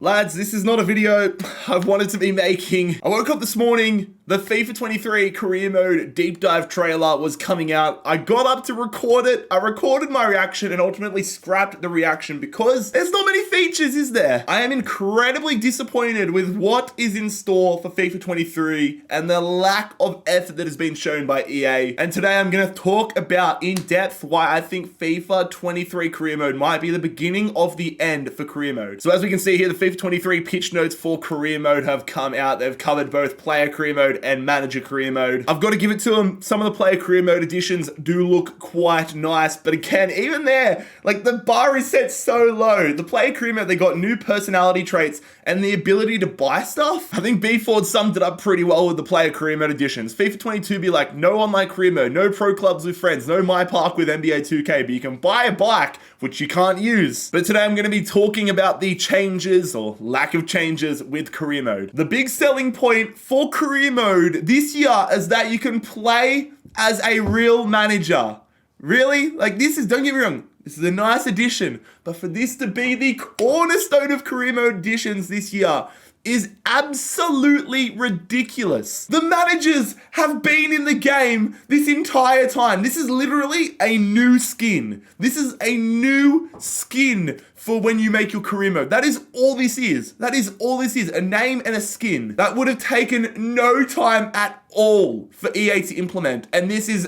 Lads, this is not a video I've wanted to be making. I woke up this morning, the FIFA 23 career mode deep dive trailer was coming out. I got up to record it. I recorded my reaction and ultimately scrapped the reaction because there's not many features, is there? I am incredibly disappointed with what is in store for FIFA 23 and the lack of effort that has been shown by EA. And today I'm going to talk about in depth why I think FIFA 23 career mode might be the beginning of the end for career mode. So as we can see here, the FIFA 23 pitch notes for career mode have come out. They've covered both player career mode and manager career mode. I've got to give it to them. Some of the player career mode editions do look quite nice, but again, even there, like the bar is set so low. The player career mode, they got new personality traits and the ability to buy stuff. I think B Ford summed it up pretty well with the player career mode editions. FIFA 22 be like, no online career mode, no pro clubs with friends, no my park with NBA 2K, but you can buy a bike, which you can't use. But today I'm going to be talking about the changes or lack of changes with career mode. The big selling point for career mode this year is that you can play as a real manager. Really? Like, this is, don't get me wrong, this is a nice addition, but for this to be the cornerstone of career mode additions this year is absolutely ridiculous. The managers have been in the game this entire time. This is literally a new skin. This is a new skin for when you make your career mode. That is all this is. That is all this is. A name and a skin. That would have taken no time at all for EA to implement. And this is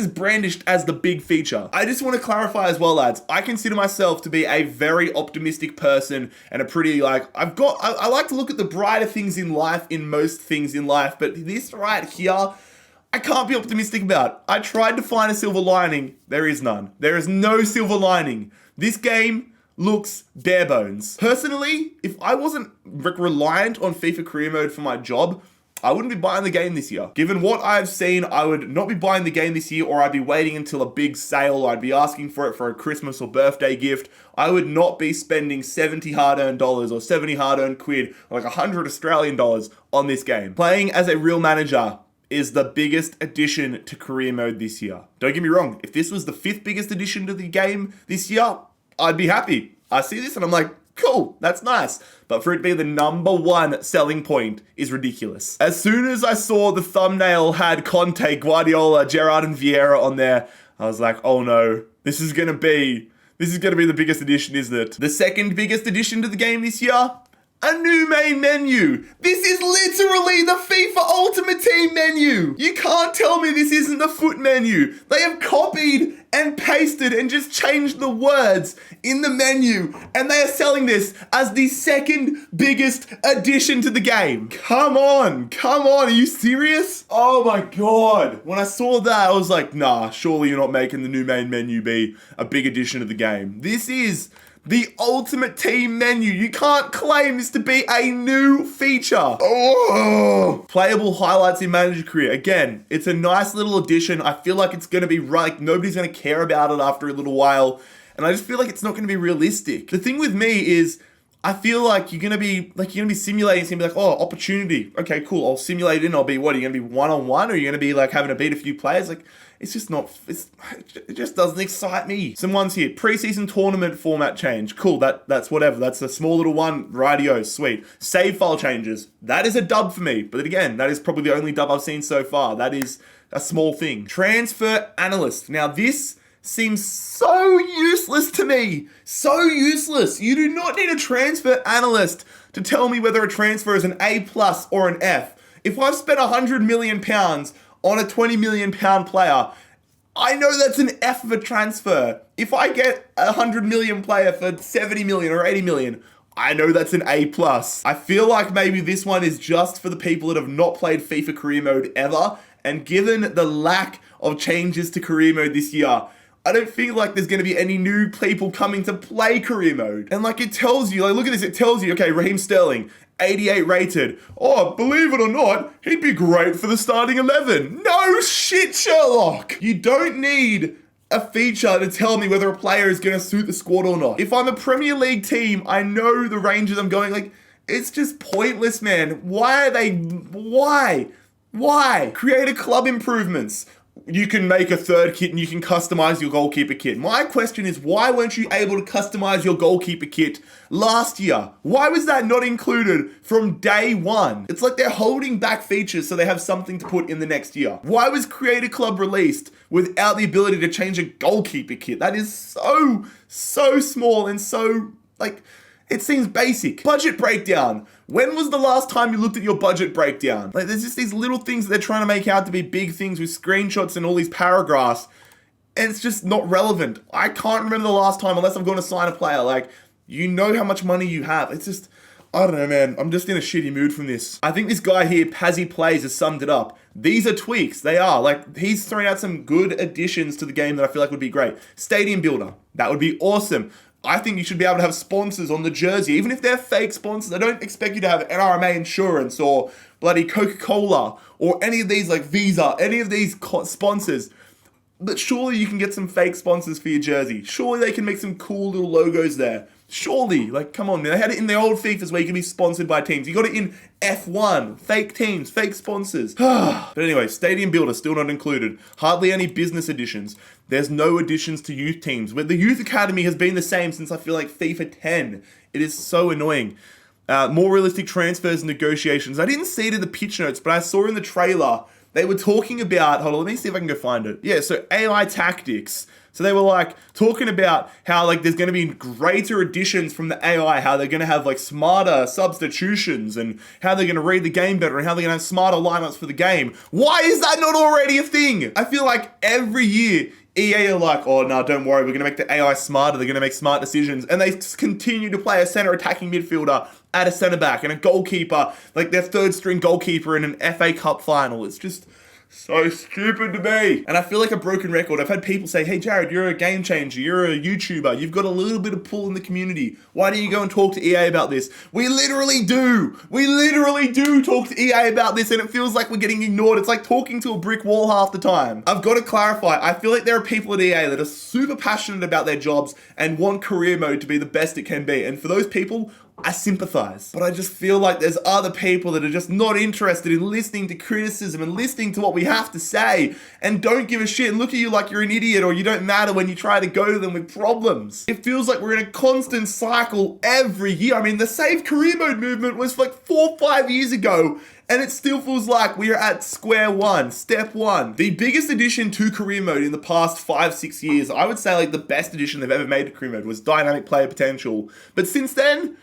brandished as the big feature. I just want to clarify as well, lads. I consider myself to be a very optimistic person and a pretty I like to look at the brighter things in life, in most things in life, but this right here, I can't be optimistic about. I tried to find a silver lining. There is none. There is no silver lining. This game looks bare bones. Personally, if I wasn't reliant on FIFA career mode for my job, I wouldn't be buying the game this year. Given what I've seen, I would not be buying the game this year, or I'd be waiting until a big sale. I'd be asking for it for a Christmas or birthday gift. I would not be spending 70 hard-earned dollars or 70 hard-earned quid, or like 100 Australian dollars on this game. Playing as a real manager is the biggest addition to career mode this year. Don't get me wrong, if this was the 5th biggest addition to the game this year, I'd be happy. I see this and I'm like, cool, that's nice. But for it to be the #1 selling point is ridiculous. As soon as I saw the thumbnail had Conte, Guardiola, Gerrard and Vieira on there, I was like, oh no, this is gonna be the biggest addition, isn't it? The second biggest addition to the game this year? A new main menu. This is literally the FIFA Ultimate Team menu. You can't tell me this isn't the foot menu. They have copied and pasted and just changed the words in the menu, and they are selling this as the second biggest addition to the game. Come on, are you serious? Oh my God. When I saw that, I was like, nah, surely you're not making the new main menu be a big addition to the game. This is the Ultimate Team menu. You can't claim this to be a new feature. Oh. Playable highlights in manager career. Again, it's a nice little addition. I feel like it's going to be right. Nobody's going to care about it after a little while. And I just feel like it's not going to be realistic. The thing with me is, I feel like you're gonna be simulating. It's gonna be like, oh, opportunity. Okay, cool. I'll simulate it and I'll be, what, are you gonna be one-on-one, or are you gonna be like having to beat a few players? Like, it's just not, it just doesn't excite me. Some ones here, preseason tournament format change. Cool, that's whatever. That's a small little one, rightio, sweet. Save file changes. That is a dub for me. But again, that is probably the only dub I've seen so far. That is a small thing. Transfer analyst. Now this seems so useless to me. So useless. You do not need a transfer analyst to tell me whether a transfer is an A+ or an F. If I've spent £100 million on a £20 million player, I know that's an F of a transfer. If I get a £100 million player for 70 million or 80 million, I know that's an A+. I feel like maybe this one is just for the people that have not played FIFA career mode ever, and given the lack of changes to career mode this year, I don't feel like there's going to be any new people coming to play career mode. And like, it tells you, like, look at this, it tells you, okay, Raheem Sterling, 88 rated. Oh, believe it or not, he'd be great for the starting 11. No shit, Sherlock. You don't need a feature to tell me whether a player is going to suit the squad or not. If I'm a Premier League team, I know the ranges I'm going, like, it's just pointless, man. Why? Create a club improvements. you can make a third kit and you can customize your goalkeeper kit. My question is, why weren't you able to customize your goalkeeper kit last year? Why was that not included from day one? It's like they're holding back features so they have something to put in the next year. Why was Creator Club released without the ability to change a goalkeeper kit? That is so small and so, like, it seems basic. Budget breakdown. When was the last time you looked at your budget breakdown? Like, there's just these little things that they're trying to make out to be big things with screenshots and all these paragraphs, and it's just not relevant. I can't remember the last time, unless I'm going to sign a player. Like, you know how much money you have. It's just, I don't know, man. I'm just in a shitty mood from this. I think this guy here, Pazzy Plays, has summed it up. These are tweaks. They are. Like, he's throwing out some good additions to the game that I feel like would be great. Stadium Builder. That would be awesome. I think you should be able to have sponsors on the jersey, even if they're fake sponsors. I don't expect you to have NRMA insurance or bloody Coca-Cola or any of these, like Visa, any of these sponsors. But surely you can get some fake sponsors for your jersey. Surely they can make some cool little logos there. Surely, like, come on, man. They had it in the old FIFAs where you can be sponsored by teams. You got it in F1, fake teams, fake sponsors. But anyway, Stadium Builder still not included. Hardly any business additions. There's no additions to youth teams. Where the Youth Academy has been the same since I feel like FIFA 10. It is so annoying. More realistic transfers and negotiations. I didn't see it in the pitch notes, but I saw in the trailer they were talking about, hold on, let me see if I can go find it. Yeah, so AI tactics. So they were like talking about how like there's going to be greater additions from the AI, how they're going to have like smarter substitutions and how they're going to read the game better and how they're going to have smarter lineups for the game. Why is that not already a thing? I feel like every year EA are like, oh no, don't worry, we're going to make the AI smarter, they're going to make smart decisions. And they continue to play a center attacking midfielder at a center back and a goalkeeper, like their third string goalkeeper in an FA Cup final. It's just so stupid to me. And I feel like a broken record. I've had people say, hey, Jared, you're a game changer. You're a YouTuber. You've got a little bit of pull in the community. Why don't you go and talk to EA about this? We literally do. We literally do talk to EA about this, and it feels like we're getting ignored. It's like talking to a brick wall half the time. I've got to clarify. I feel like there are people at EA that are super passionate about their jobs and want career mode to be the best it can be. And for those people, I sympathize. But I just feel like there's other people that are just not interested in listening to criticism and listening to what we have to say and don't give a shit and look at you like you're an idiot or you don't matter when you try to go to them with problems. It feels like we're in a constant cycle every year. I mean, the Save Career Mode movement was like 4 or 5 years ago, and it still feels like we are at square one, step one. The biggest addition to career mode in the past 5-6 years, I would say like the best addition they've ever made to career mode was dynamic player potential. But since then,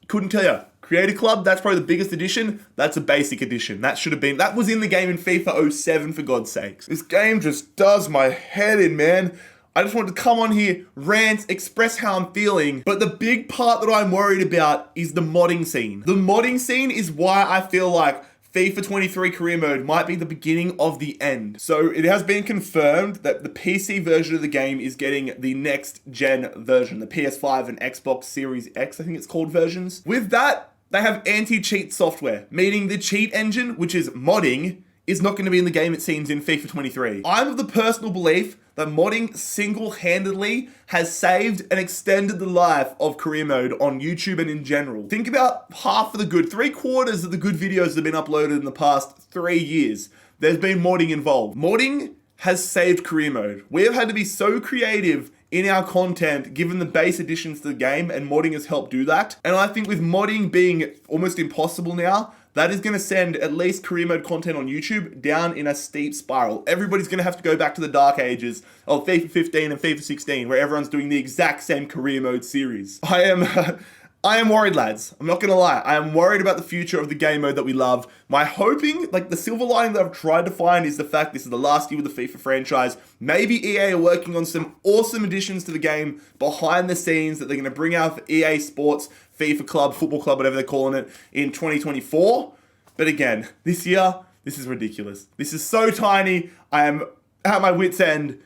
couldn't tell you. Creator Club, that's probably the biggest addition. That's a basic addition. That was in the game in FIFA 07 for God's sakes. This game just does my head in, man. I just wanted to come on here, rant, express how I'm feeling. But the big part that I'm worried about is the modding scene. The modding scene is why I feel like FIFA 23 career mode might be the beginning of the end. So it has been confirmed that the PC version of the game is getting the next gen version, the PS5 and Xbox Series X, I think it's called, versions. With that, they have anti-cheat software, meaning the cheat engine, which is modding, is not going to be in the game, it seems, in FIFA 23. I'm of the personal belief that modding single-handedly has saved and extended the life of career mode on YouTube and in general. Think about half of the good, 3/4 of the good videos that have been uploaded in the past 3 years. There's been modding involved. Modding has saved career mode. We have had to be so creative in our content, given the base additions to the game, and modding has helped do that. And I think with modding being almost impossible now, that is going to send at least career mode content on YouTube down in a steep spiral. Everybody's going to have to go back to the dark ages of FIFA 15 and FIFA 16, where everyone's doing the exact same career mode series. I am worried, lads. I'm not going to lie. I am worried about the future of the game mode that we love. My hoping, like the silver lining that I've tried to find, is the fact this is the last year with the FIFA franchise. Maybe EA are working on some awesome additions to the game behind the scenes that they're going to bring out for EA Sports, FIFA Club, Football Club, whatever they're calling it, in 2024. But again, this year, this is ridiculous. This is so tiny. I am at my wit's end.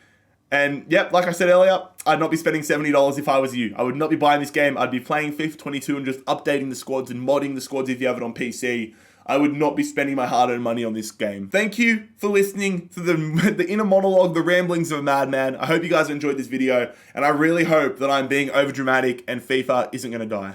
And yep, like I said earlier, I'd not be spending $70 if I was you. I would not be buying this game. I'd be playing FIFA 22 and just updating the squads and modding the squads if you have it on PC. I would not be spending my hard-earned money on this game. Thank you for listening to the inner monologue, the ramblings of a madman. I hope you guys enjoyed this video, and I really hope that I'm being overdramatic and FIFA isn't going to die.